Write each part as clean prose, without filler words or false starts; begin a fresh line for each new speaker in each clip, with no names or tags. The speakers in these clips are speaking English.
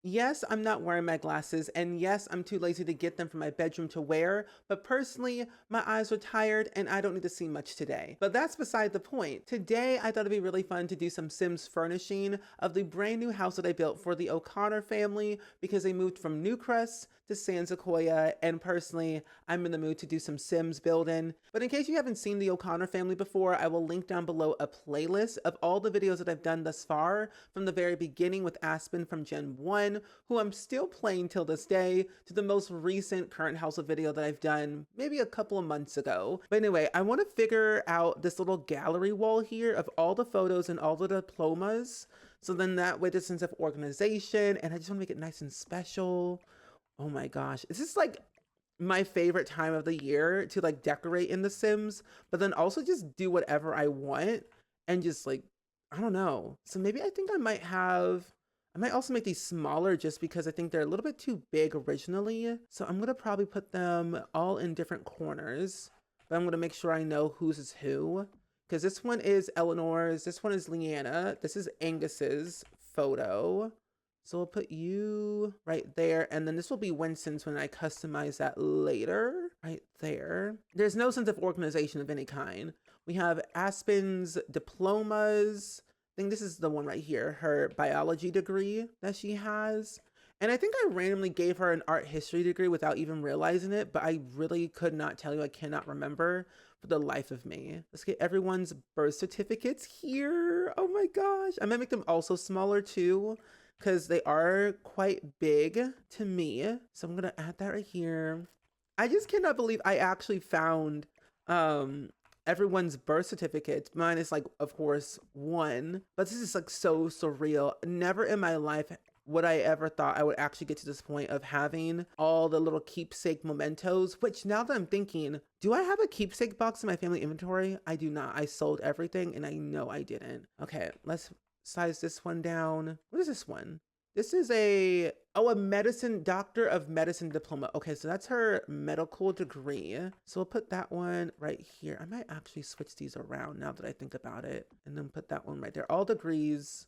Yes, I'm not wearing my glasses, and yes, I'm too lazy to get them from my bedroom to wear, but personally, my eyes are tired and I don't need to see much today. But that's beside the point. Today, I thought it'd be really fun to do some Sims furnishing of the brand new house that I built for the O'Connor family because they moved from Newcrest to San Sequioa, and personally, I'm in the mood to do some Sims building. But in case you haven't seen the O'Connor family before, I will link down below a playlist of all the videos that I've done thus far, from the very beginning with Aspen from Gen 1, who I'm still playing till this day, to the most recent current House of video that I've done maybe a couple of months ago. But anyway, I want to figure out this little gallery wall here of all the photos and all the diplomas. So then that way there's a sense of organization, and I just want to make it nice and special. Oh my gosh, this is like my favorite time of the year to like decorate in The Sims, but then also just do whatever I want and just like, I don't know. So maybe I think I might also make these smaller just because I think they're a little bit too big originally. So I'm gonna probably put them all in different corners, but I'm gonna make sure I know whose is who. Because this one is Eleanor's, this one is Leanna, this is Angus's photo. So we'll put you right there, and then this will be Winston's when I customize that later, right there. There's no sense of organization of any kind. We have Aspen's diplomas. I think this is the one right here, her biology degree that she has. And I think I randomly gave her an art history degree without even realizing it, but I really could not tell you. I cannot remember for the life of me. Let's get everyone's birth certificates here. Oh my gosh. I might make them also smaller too, because they are quite big to me. So I'm gonna add that right here. I just cannot believe I actually found everyone's birth certificates. Mine is like, of course, one, but this is like so surreal. Never in my life would I ever thought I would actually get to this point of having all the little keepsake mementos, which now that I'm thinking, do I have a keepsake box in my family inventory? I do not. I sold everything and I know I didn't. Okay, let's size this one down. What is this one? This is a medicine, doctor of medicine diploma. Okay, so that's her medical degree. So we'll put that one right here. I might actually switch these around now that I think about it, and then put that one right there. All degrees,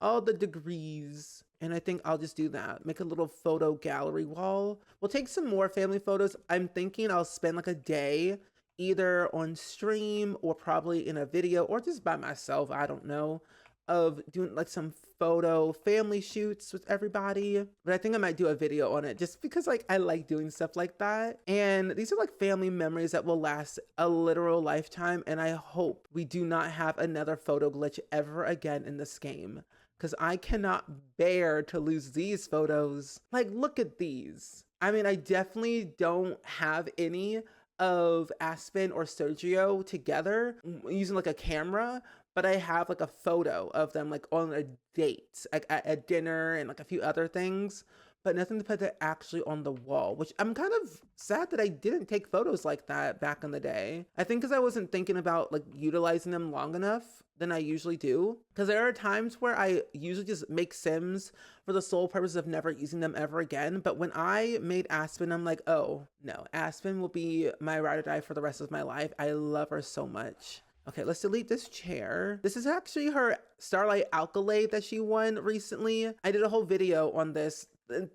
all the degrees. And I think I'll just do that. Make a little photo gallery wall. We'll take some more family photos. I'm thinking I'll spend like a day either on stream or probably in a video or just by myself. I don't know, of doing like some photo family shoots with everybody. But I think I might do a video on it just because like I like doing stuff like that. And these are like family memories that will last a literal lifetime. And I hope we do not have another photo glitch ever again in this game, because I cannot bear to lose these photos. Like, look at these. I mean, I definitely don't have any of Aspen or Sergio together using like a camera, but I have like a photo of them like on a date, like at a dinner and like a few other things, but nothing to put that actually on the wall, which I'm kind of sad that I didn't take photos like that back in the day. I think because I wasn't thinking about like utilizing them long enough than I usually do. Because there are times where I usually just make Sims for the sole purpose of never using them ever again. But when I made Aspen, I'm like, oh no, Aspen will be my ride or die for the rest of my life. I love her so much. Okay, let's delete this chair. This is actually her Starlight Accolade that she won recently. I did a whole video on this,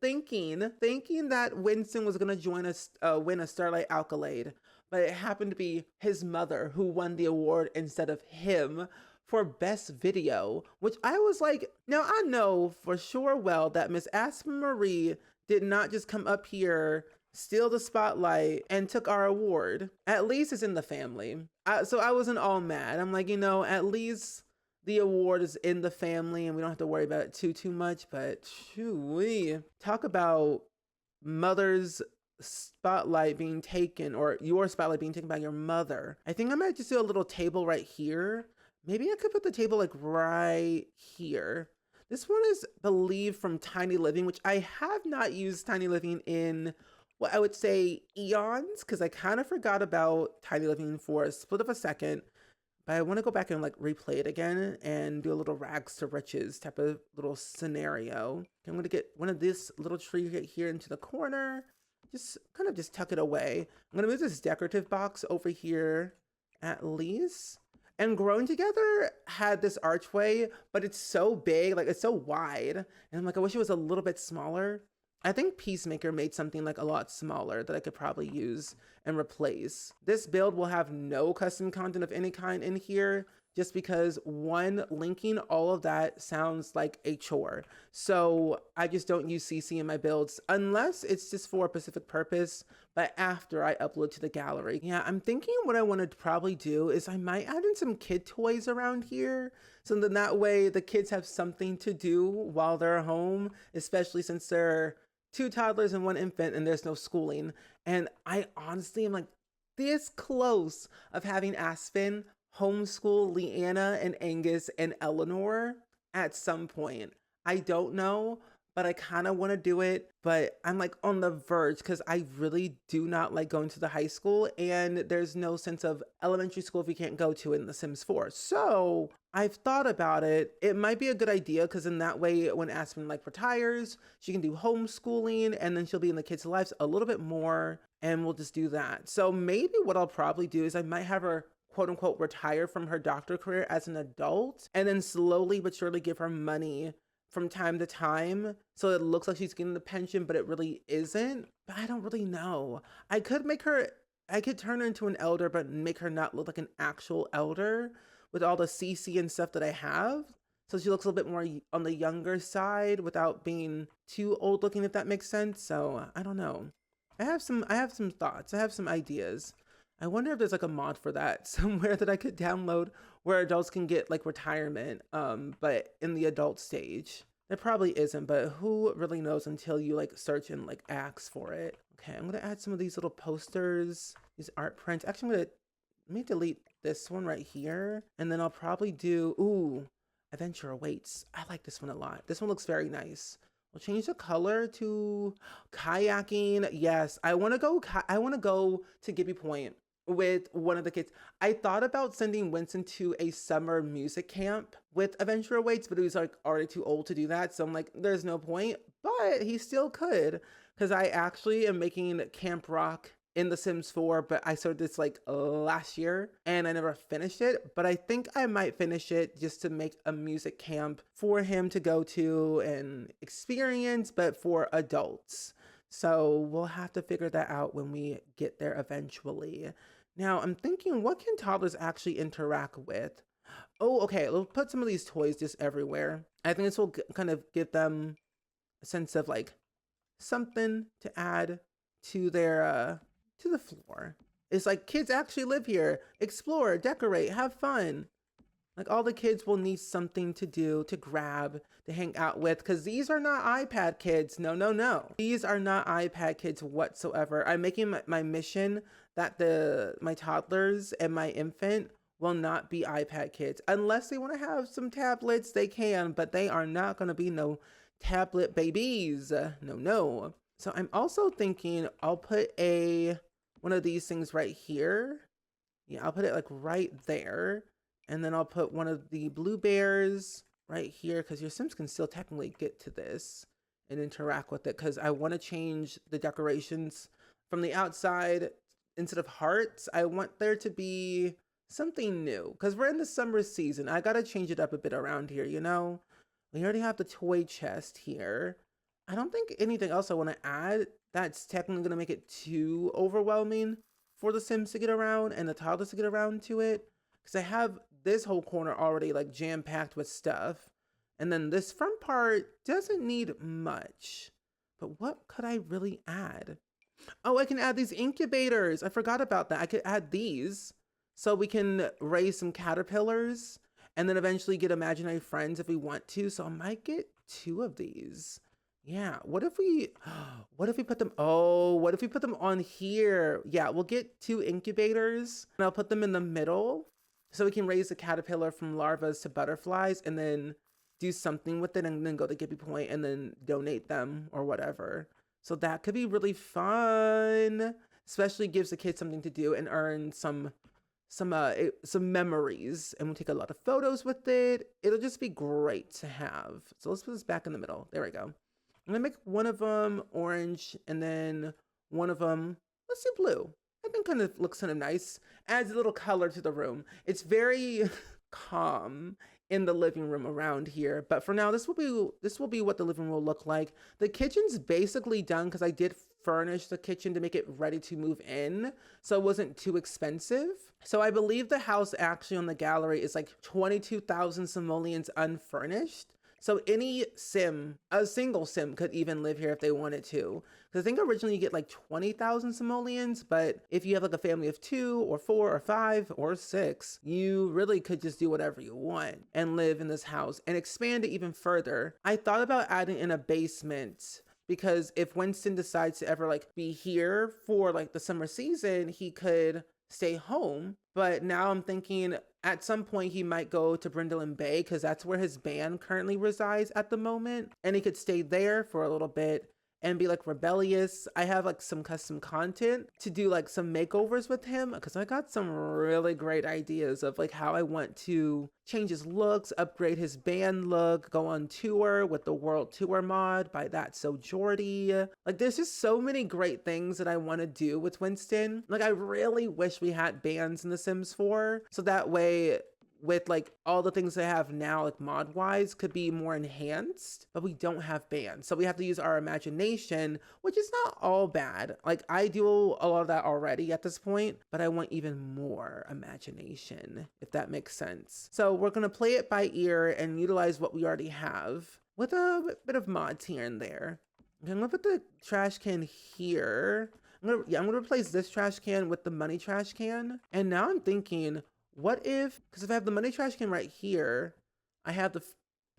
thinking that Winston was gonna join us, win a Starlight Accolade, but it happened to be his mother who won the award instead of him for best video, which I was like, now I know for sure well that Miss Aspen Marie did not just come up here, steal the spotlight, and took our award. At least it's in the family. So I wasn't all mad. I'm like, you know, at least the award is in the family and we don't have to worry about it too much. But shoo-wee. Talk about mother's spotlight being taken, or your spotlight being taken by your mother. I think I might just do a little table right here. Maybe I could put the table like right here. This one is believed from Tiny Living, which I have not used Tiny Living in, well, I would say eons, because I kind of forgot about Tiny Living for a split of a second. But I want to go back and like replay it again and do a little rags to riches type of little scenario. I'm going to get one of this little tree right here into the corner. Just kind of just tuck it away. I'm going to move this decorative box over here at least. And Growing Together had this archway, but it's so big, like it's so wide. And I'm like, I wish it was a little bit smaller. I think Peacemaker made something like a lot smaller that I could probably use and replace. This build will have no custom content of any kind in here, just because one, linking all of that sounds like a chore. So I just don't use CC in my builds unless it's just for a specific purpose, but after I upload to the gallery. Yeah, I'm thinking what I want to probably do is I might add in some kid toys around here. So then that way the kids have something to do while they're home, especially since they're 2 toddlers and 1 infant and there's no schooling. And I honestly am like this close of having Aspen homeschool Leanna and Angus and Eleanor at some point. I don't know, but I kind of want to do it, but I'm like on the verge because I really do not like going to the high school, and there's no sense of elementary school if you can't go to it in The Sims 4. So I've thought about it. It might be a good idea because in that way, when Aspen like retires, she can do homeschooling and then she'll be in the kids' lives a little bit more, and we'll just do that. So maybe what I'll probably do is I might have her quote unquote retire from her doctor career as an adult and then slowly but surely give her money from time to time so it looks like she's getting the pension, but it really isn't. But I don't really know. I could turn her into an elder, but make her not look like an actual elder with all the CC and stuff that I have. So she looks a little bit more on the younger side without being too old looking, if that makes sense. So I don't know. I have some thoughts. I have some ideas. I wonder if there's like a mod for that somewhere that I could download where adults can get like retirement, but in the adult stage. There probably isn't, but who really knows until you like search and like ask for it. Okay, I'm gonna add some of these little posters, these art prints. Actually, let me delete this one right here, and then I'll probably do, ooh, Adventure Awaits. I like this one a lot. This one looks very nice. We'll change the color to kayaking. Yes, I want to go to Gibby Point with one of the kids. I thought about sending Winston to a summer music camp with Adventure Awaits, but he was like already too old to do that. So I'm like, there's no point, but he still could, because I actually am making Camp Rock in The Sims 4, but I started this like last year and I never finished it, but I think I might finish it just to make a music camp for him to go to and experience, but for adults. So we'll have to figure that out when we get there eventually. Now I'm thinking, what can toddlers actually interact with? Oh, okay, we'll put some of these toys just everywhere. I think this will kind of give them a sense of like something to add to their to the floor. It's like kids actually live here, explore, decorate, have fun. Like all the kids will need something to do, to grab, to hang out with, because these are not iPad kids. No, no, no. These are not iPad kids whatsoever. I'm making my mission that my toddlers and my infant will not be iPad kids. Unless they want to have some tablets, they can, but they are not going to be no tablet babies. No, no. So I'm also thinking I'll put one of these things right here. Yeah, I'll put it like right there. And then I'll put one of the blue bears right here, because your Sims can still technically get to this and interact with it, because I want to change the decorations from the outside. Instead of hearts, I want there to be something new, because we're in the summer season. I got to change it up a bit around here, you know? We already have the toy chest here. I don't think anything else I want to add that's technically going to make it too overwhelming for the Sims to get around and the toddlers to get around to it, because I have this whole corner already like jam-packed with stuff, and then this front part doesn't need much. But what could I really add? Oh, I can add these incubators. I forgot about that. I could add these so we can raise some caterpillars and then eventually get imaginary friends if we want to. So I might get 2 of these. Yeah, what if we put them, what if we put them on here? Yeah, we'll get 2 incubators and I'll put them in the middle so we can raise a caterpillar from larvas to butterflies and then do something with it and then go to Gibby Point and then donate them or whatever. So that could be really fun, especially gives the kids something to do and earn some memories, and we'll take a lot of photos with it. It'll just be great to have. So let's put this back in the middle. There we go. I'm gonna make one of them orange and then one of them, let's do blue. I think kind of looks kind of nice. Adds a little color to the room. It's very calm in the living room around here, but for now this will be what the living room will look like. The kitchen's basically done because I did furnish the kitchen to make it ready to move in, so it wasn't too expensive. So I believe the house actually on the gallery is like 22,000 simoleons unfurnished. So any sim, a single sim, could even live here if they wanted to. Because I think originally you get like 20,000 simoleons, but if you have like a family of 2 or 4 or 5 or 6, you really could just do whatever you want and live in this house and expand it even further. I thought about adding in a basement, because if Winston decides to ever like be here for like the summer season, he could stay home. But now I'm thinking at some point he might go to Brindleton Bay, because that's where his band currently resides at the moment, and he could stay there for a little bit and be like rebellious. I have like some custom content to do, like some makeovers with him, because I got some really great ideas of like how I want to change his looks, upgrade his band look, go on tour with the world tour mod by That's So Jordy. Like there's just so many great things that I want to do with Winston. Like I really wish we had bands in The Sims 4, so that way with like all the things they have now, like mod wise, could be more enhanced, but we don't have bands. So we have to use our imagination, which is not all bad. Like I do a lot of that already at this point, but I want even more imagination, if that makes sense. So we're gonna play it by ear and utilize what we already have with a bit of mods here and there. Okay, I'm gonna put the trash can here. I'm gonna replace this trash can with the money trash can. And now I'm thinking, what if, because if I have the money trash can right here, I have the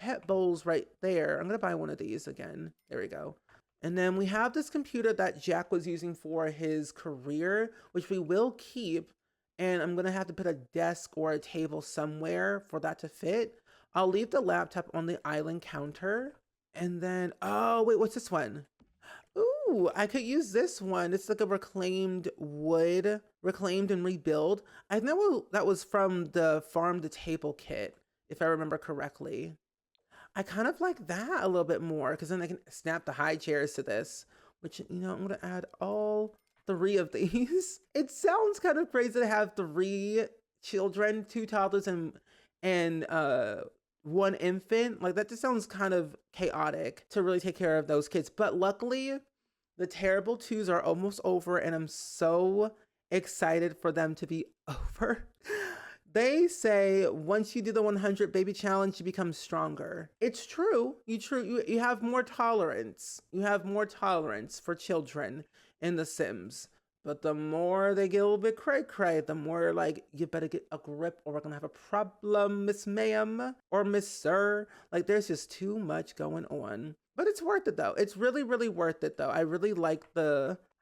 pet bowls right there. I'm gonna buy one of these again. There we go. And then we have this computer that Jack was using for his career, which we will keep. And I'm gonna have to put a desk or a table somewhere for that to fit. I'll leave the laptop on the island counter. And then, oh wait, what's this one? Ooh, I could use this one. It's like a reclaimed wood, reclaimed and rebuild. I know that was from the farm to table kit, if I remember correctly. I kind of like that a little bit more, because then I can snap the high chairs to this, which, you know, I'm gonna add all 3 of these. It sounds kind of crazy to have 3 children, 2 toddlers and 1 infant. Like that just sounds kind of chaotic to really take care of those kids. But luckily the terrible 2s are almost over, and I'm so excited for them to be over. They say once you do the 100 baby challenge, you become stronger. It's true. You have more tolerance. You have more tolerance for children in The Sims. But the more they get a little bit cray-cray, the more like, you better get a grip or we're gonna have a problem, Miss Ma'am or Miss Sir. Like there's just too much going on. But it's worth it though. It's really, really worth it though. I really like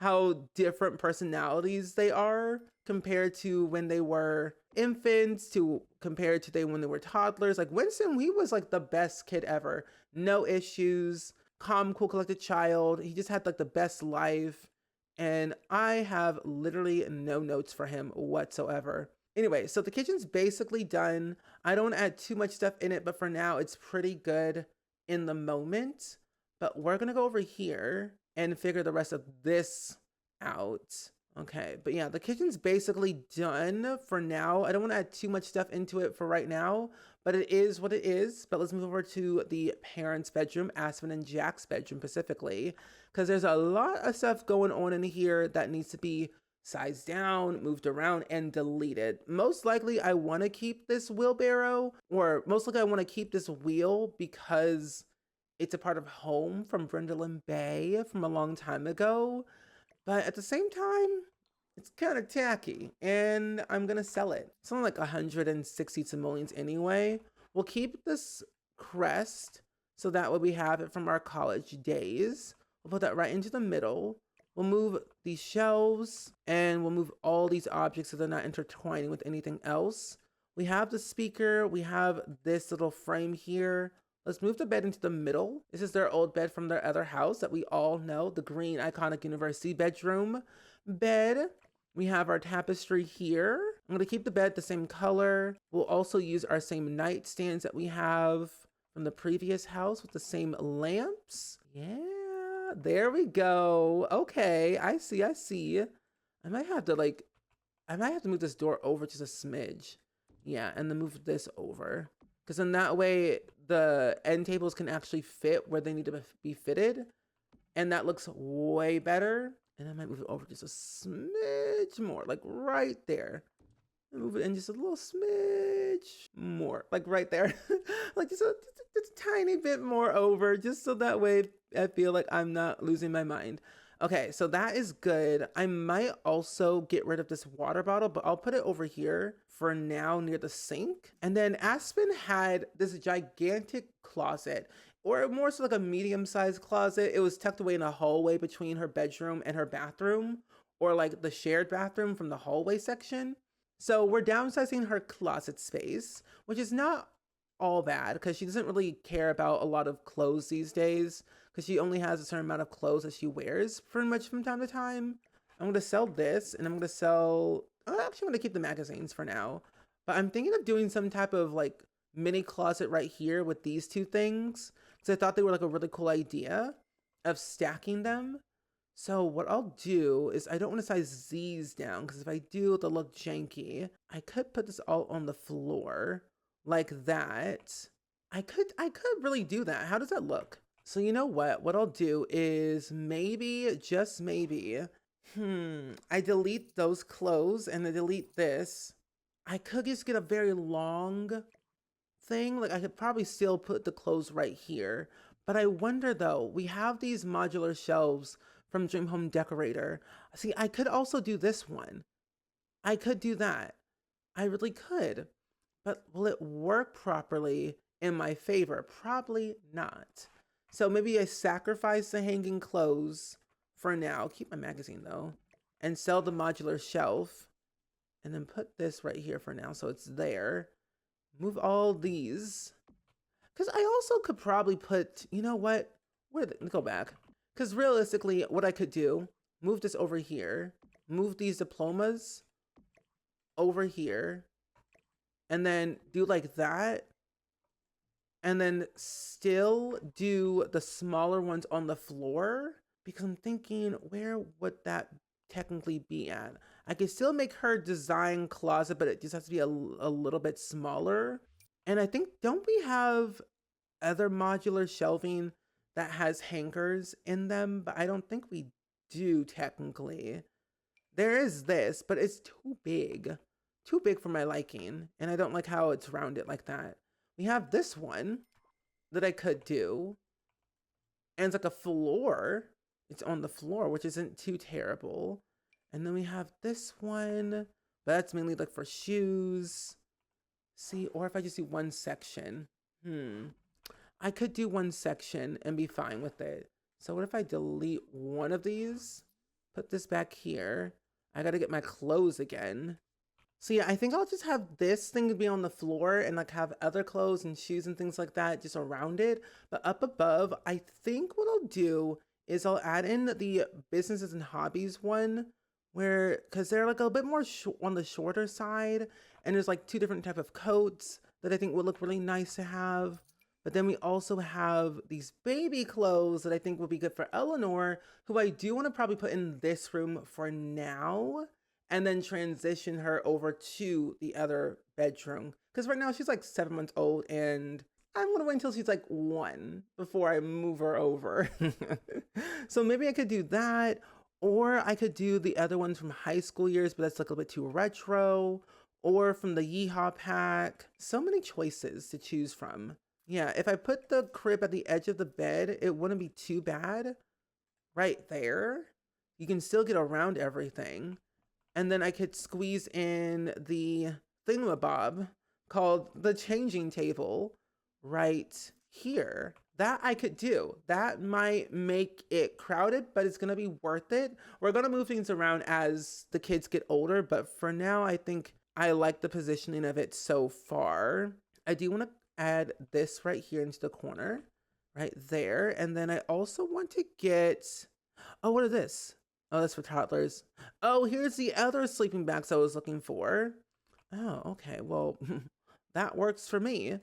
how different personalities they are compared to when they were infants, compared to when they were toddlers. Like Winston, he was like the best kid ever. No issues, calm, cool, collected child. He just had like the best life. And I have literally no notes for him whatsoever. Anyway, so the kitchen's basically done. I don't add too much stuff in it, but for now it's pretty good in the moment. But we're gonna go over here and figure the rest of this out. Okay, but yeah, the kitchen's basically done for now. I don't want to add too much stuff into it for right now, but it is what it is. But let's move over to the parents' bedroom, Aspen and Jack's bedroom specifically, because there's a lot of stuff going on in here that needs to be sized down, moved around, and deleted. Most likely I want to keep this wheelbarrow, or most likely I want to keep this wheel because it's a part of home from Brindleton Bay from a long time ago. But at the same time, it's kind of tacky and I'm gonna sell it. It's only like 160 simoleons anyway. We'll keep this crest so that way we have it from our college days. We'll put that right into the middle. We'll move these shelves and we'll move all these objects so they're not intertwining with anything else. We have the speaker. We have this little frame here. Let's move the bed into the middle. This is their old bed from their other house that we all know, the green iconic university bedroom bed. We have our tapestry here. I'm gonna keep the bed the same color. We'll also use our same nightstands that we have from the previous house with the same lamps. Yeah, there we go. Okay, I see. I might have to like, I might have to move this door over just a smidge. Yeah, and then move this over. Because then that way the end tables can actually fit where they need to be fitted. And that looks way better. And I might move it over just a smidge more, like right there. Move it in just a little smidge more, like right there. Like just a tiny bit more over, just so that way I feel like I'm not losing my mind. Okay, so that is good. I might also get rid of this water bottle, but I'll put it over here for now near the sink. And then Aspen had this gigantic closet, or more so like a medium-sized closet. It was tucked away in a hallway between her bedroom and her bathroom, or like the shared bathroom from the hallway section. So we're downsizing her closet space, which is not all bad because she doesn't really care about a lot of clothes these days because she only has a certain amount of clothes that she wears pretty much from time to time. I'm going to sell this, and I'm going to sell, I'm actually going to keep the magazines for now, but I'm thinking of doing some type of like mini closet right here with these two things because I thought they were like a really cool idea of stacking them. So what I'll do is, I don't want to size these down because if I do, they'll look janky. I could put this all on the floor like that. I could really do that. How does that look? So you know what I'll do is maybe, just maybe, I delete those clothes and I delete this. I could just get a very long thing. Like I could probably still put the clothes right here. But I wonder though, we have these modular shelves from Dream Home Decorator. See, I could also do this one. I could do that. I really could. But will it work properly in my favor? Probably not. So maybe I sacrifice the hanging clothes for now. Keep my magazine though. And sell the modular shelf. And then put this right here for now so it's there. Move all these. Because I also could probably put, you know what? Go back. Because realistically, what I could do, move this over here, move these diplomas over here, and then do like that, and then still do the smaller ones on the floor, because I'm thinking, where would that technically be at? I could still make her design closet, but it just has to be a little bit smaller. And I think, don't we have other modular shelving that has hangers in them? But I don't think we do technically. There is this, but it's too big for my liking, and I don't like how it's rounded like that. We have this one that I could do, and it's like a floor. It's on the floor, which isn't too terrible. And then we have this one, but that's mainly like for shoes. See, or if I just do one section, I could do one section and be fine with it. So what if I delete one of these, put this back here? I gotta get my clothes again. So yeah, I think I'll just have this thing be on the floor and like have other clothes and shoes and things like that just around it. But up above, I think what I'll do is I'll add in the businesses and hobbies one, where, because they're like a bit more on the shorter side, and there's like two different type of coats that I think would look really nice to have. But then we also have these baby clothes that I think would be good for Eleanor, who I do want to probably put in this room for now, and then transition her over to the other bedroom. Because right now she's like 7 months old, and I'm going to wait until she's like 1 before I move her over. So maybe I could do that, or I could do the other ones from high school years, but that's like a little bit too retro, or from the Yeehaw pack. So many choices to choose from. Yeah, if I put the crib at the edge of the bed, it wouldn't be too bad. Right there. You can still get around everything. And then I could squeeze in the thingamabob called the changing table right here. That I could do. That might make it crowded, but it's going to be worth it. We're going to move things around as the kids get older, but for now, I think I like the positioning of it so far. I do want to add this right here into the corner, right there. And then I also want to get, oh, what is this? Oh, that's for toddlers. Oh, here's the other sleeping bags I was looking for. Oh, okay. Well, that works for me.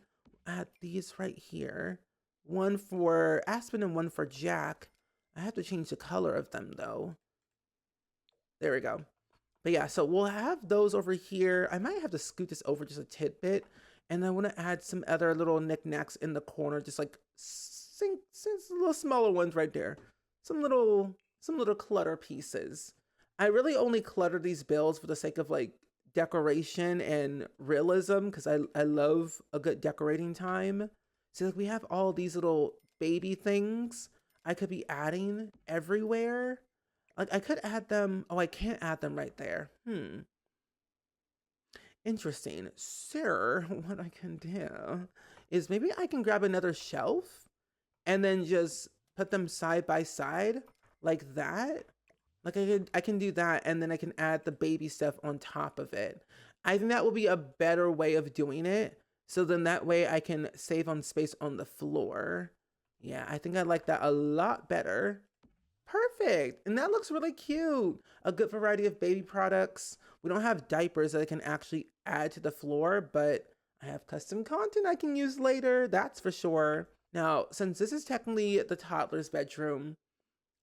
Add these right here. One for Aspen and one for Jack. I have to change the color of them though. There we go. But yeah, so we'll have those over here. I might have to scoot this over just a tidbit. And I want to add some other little knickknacks in the corner, just like little smaller ones right there. Some little clutter pieces. I really only clutter these builds for the sake of like decoration and realism, because I love a good decorating time. So like we have all these little baby things I could be adding everywhere. Like I could add them. Oh, I can't add them right there. Interesting. Sir, what I can do is maybe I can grab another shelf and then just put them side by side like that. Like I can do that, and then I can add the baby stuff on top of it. I think that will be a better way of doing it. So then that way I can save on space on the floor. Yeah, I think I like that a lot better. Perfect. And that looks really cute. A good variety of baby products. We don't have diapers that I can actually add to the floor, but I have custom content I can use later, that's for sure. Now, since this is technically the toddler's bedroom,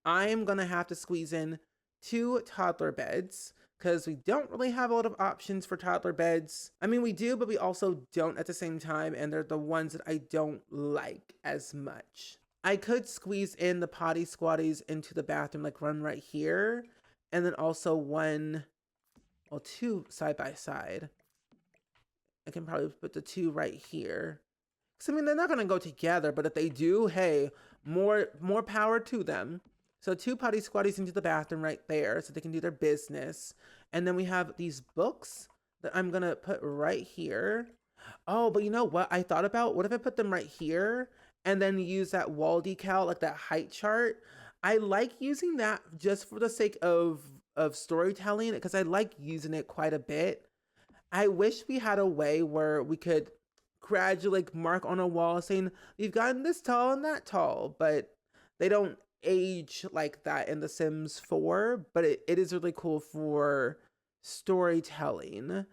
I am going to have to squeeze in 2 toddler beds because we don't really have a lot of options for toddler beds. I mean, we do, but we also don't at the same time, and they're the ones that I don't like as much. I could squeeze in the potty squatties into the bathroom, like one right here, and then also 2 side by side. I can probably put the 2 right here. Because, I mean, they're not going to go together, but if they do, hey, more power to them. So 2 potty squatties into the bathroom right there so they can do their business. And then we have these books that I'm going to put right here. Oh, but you know what I thought about? What if I put them right here and then use that wall decal, like that height chart? I like using that just for the sake of storytelling, because I like using it quite a bit. I wish we had a way where we could gradually mark on a wall saying we've gotten this tall and that tall, but they don't age like that in The Sims 4, but it is really cool for storytelling.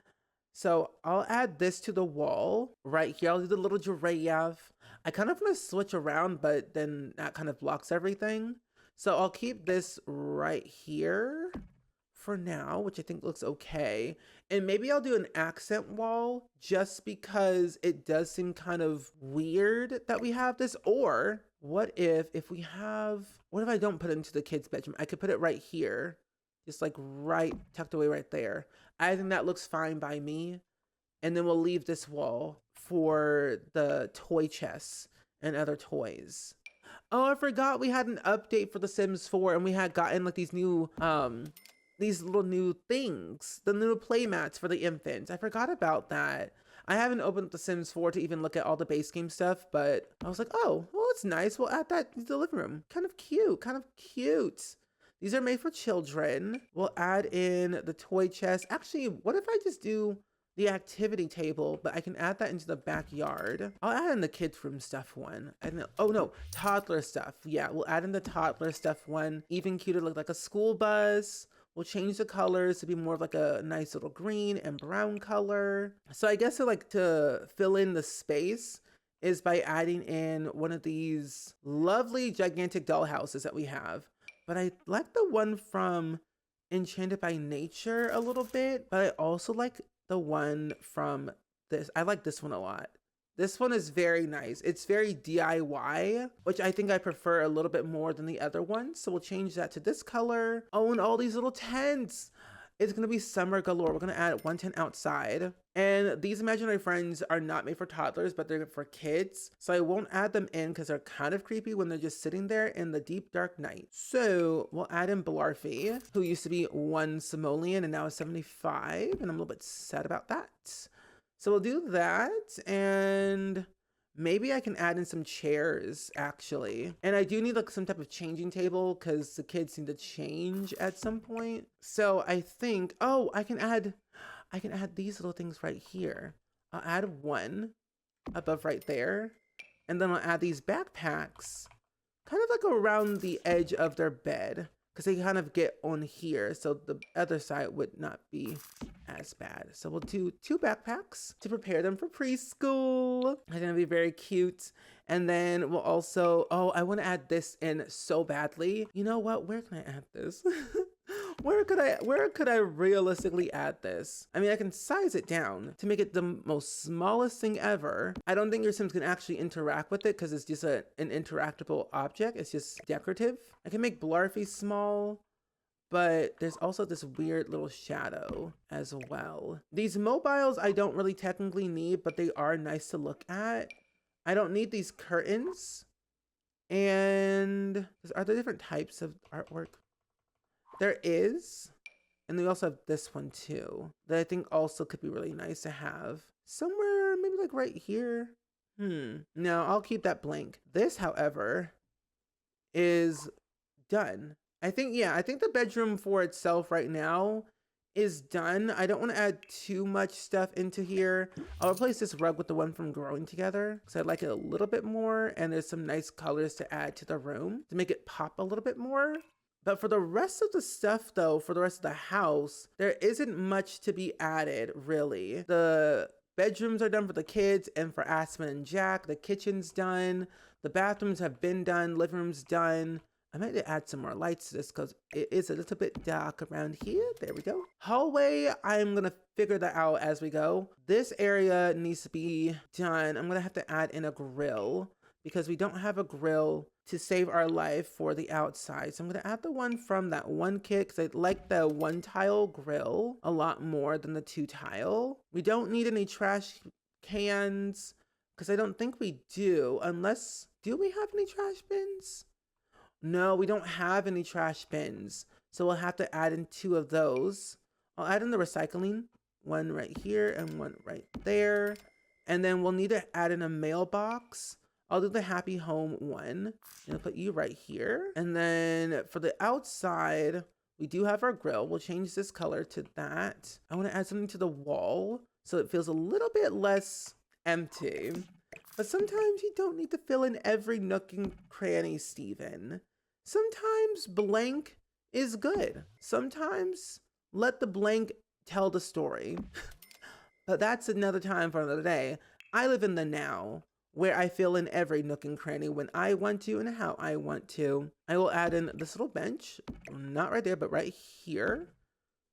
So I'll add this to the wall right here. I'll do the little giraffe. I kind of want to switch around, but then that kind of blocks everything. So I'll keep this right here for now, which I think looks okay. And maybe I'll do an accent wall just because it does seem kind of weird that we have this. Or what if I don't put it into the kids' bedroom? I could put it right here, just like right tucked away right there. I think that looks fine by me. And then we'll leave this wall for the toy chests and other toys. Oh, I forgot we had an update for The Sims 4, and we had gotten like these little new things, the new play mats for the infants. I forgot about that. I haven't opened The Sims 4 to even look at all the base game stuff, but I was like, oh, well, it's nice. We'll add that to the living room. Kind of cute. These are made for children. We'll add in the toy chest. Actually, what if I just do the activity table, but I can add that into the backyard? I'll add in the kids room stuff one. Oh no, toddler stuff. Yeah, we'll add in the toddler stuff one. Even cuter, look like a school bus. We'll change the colors to be more of like a nice little green and brown color. So I guess to fill in the space is by adding in one of these lovely gigantic doll houses that we have. But I like the one from Enchanted by Nature a little bit, but I also like the one from this. I like this one a lot. This one is very nice. It's very DIY, which I think I prefer a little bit more than the other ones. So we'll change that to this color. Oh, and all these little tents. It's going to be summer galore. We're going to add 1 tent outside. And these imaginary friends are not made for toddlers, but they're for kids. So I won't add them in because they're kind of creepy when they're just sitting there in the deep dark night. So we'll add in Blarfy, who used to be 1 simoleon and now is 75. And I'm a little bit sad about that. So we'll do that, and maybe I can add in some chairs, actually. And I do need like some type of changing table because the kids need to change at some point. So I think, oh, I can add these little things right here. I'll add 1 above right there. And then I'll add these backpacks kind of like around the edge of their bed, because they kind of get on here, so the other side would not be as bad. So we'll do 2 backpacks to prepare them for preschool. I think it'll be very cute. And then we'll also, oh, I want to add this in so badly. You know what? Where can I add this? Where could I realistically add this? I mean, I can size it down to make it the most smallest thing ever. I don't think your Sims can actually interact with it because it's just an interactable object. It's just decorative. I can make Blarfy small, but there's also this weird little shadow as well. These mobiles I don't really technically need, but they are nice to look at. I don't need these curtains. And are there different types of artwork? There is. And we also have this one too, that I think also could be really nice to have somewhere, maybe like right here. No, I'll keep that blank. This, however, is done. I think the bedroom for itself right now is done. I don't want to add too much stuff into here. I'll replace this rug with the one from Growing Together because I like it a little bit more, and there's some nice colors to add to the room to make it pop a little bit more. But for the rest of the stuff though, for the rest of the house, there isn't much to be added really. The bedrooms are done for the kids and for Aspen and Jack. The kitchen's done. The bathrooms have been done. Living room's done. I might add some more lights to this because it is a little bit dark around here. There we go. Hallway, I'm gonna figure that out as we go. This area needs to be done. I'm gonna have to add in a grill because we don't have a grill to save our life for the outside. So I'm gonna add the one from that one kit because I like the 1-tile grill a lot more than the 2-tile. We don't need any trash cans because I don't think we do, unless, do we have any trash bins? No, we don't have any trash bins. So we'll have to add in 2 of those. I'll add in the recycling, one right here and one right there. And then we'll need to add in a mailbox. I'll do the happy home one. And I'll put you right here. And then for the outside, we do have our grill. We'll change this color to that. I want to add something to the wall so it feels a little bit less empty. But sometimes you don't need to fill in every nook and cranny, Steven. Sometimes blank is good. Sometimes let the blank tell the story. But that's another time for another day. I live in the now, where I fill in every nook and cranny when I want to and how I want to. I will add in this little bench, not right there, but right here.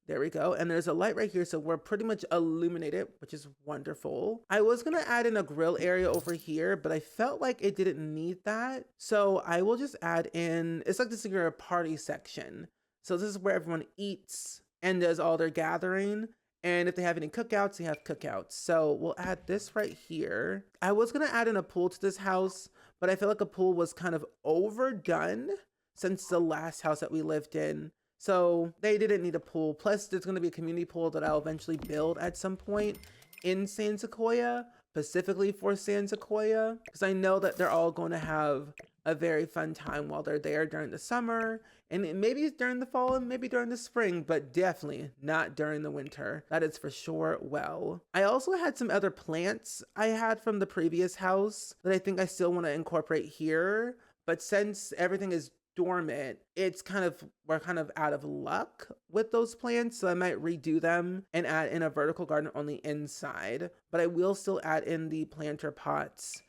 There we go. And there's a light right here, so we're pretty much illuminated, which is wonderful. I was gonna add in a grill area over here, but I felt like it didn't need that. So I will just add in, it's like this is your party section. So this is where everyone eats and does all their gathering. And if they have any cookouts, they have cookouts. So we'll add this right here. I was gonna add in a pool to this house, but I feel like a pool was kind of overdone since the last house that we lived in. So they didn't need a pool. Plus there's gonna be a community pool that I'll eventually build at some point in San Sequioa, specifically for San Sequioa, because I know that they're all going to have a very fun time while they're there during the summer, and maybe during the fall and maybe during the spring, but definitely not during the winter. That is for sure. Well, I also had some other plants I had from the previous house that I think I still want to incorporate here, but since everything is dormant, we're kind of out of luck with those plants, so I might redo them and add in a vertical garden on the inside, but I will still add in the planter pots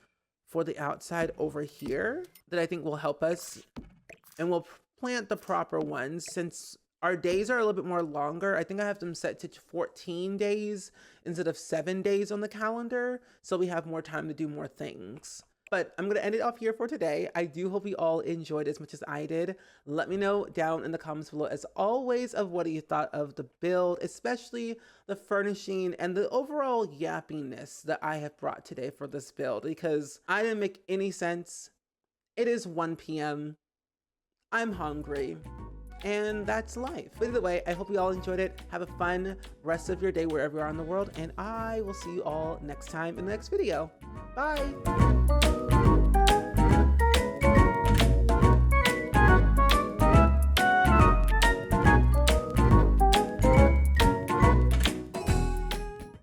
for the outside over here that I think will help us, and we'll plant the proper ones since our days are a little bit more longer. I think I have them set to 14 days instead of 7 days on the calendar, so we have more time to do more things. But I'm going to end it off here for today. I do hope you all enjoyed as much as I did. Let me know down in the comments below, as always, of what you thought of the build, especially the furnishing and the overall yappiness that I have brought today for this build, because I didn't make any sense. It is 1 p.m. I'm hungry. And that's life. But either way, I hope you all enjoyed it. Have a fun rest of your day wherever you are in the world. And I will see you all next time in the next video. Bye.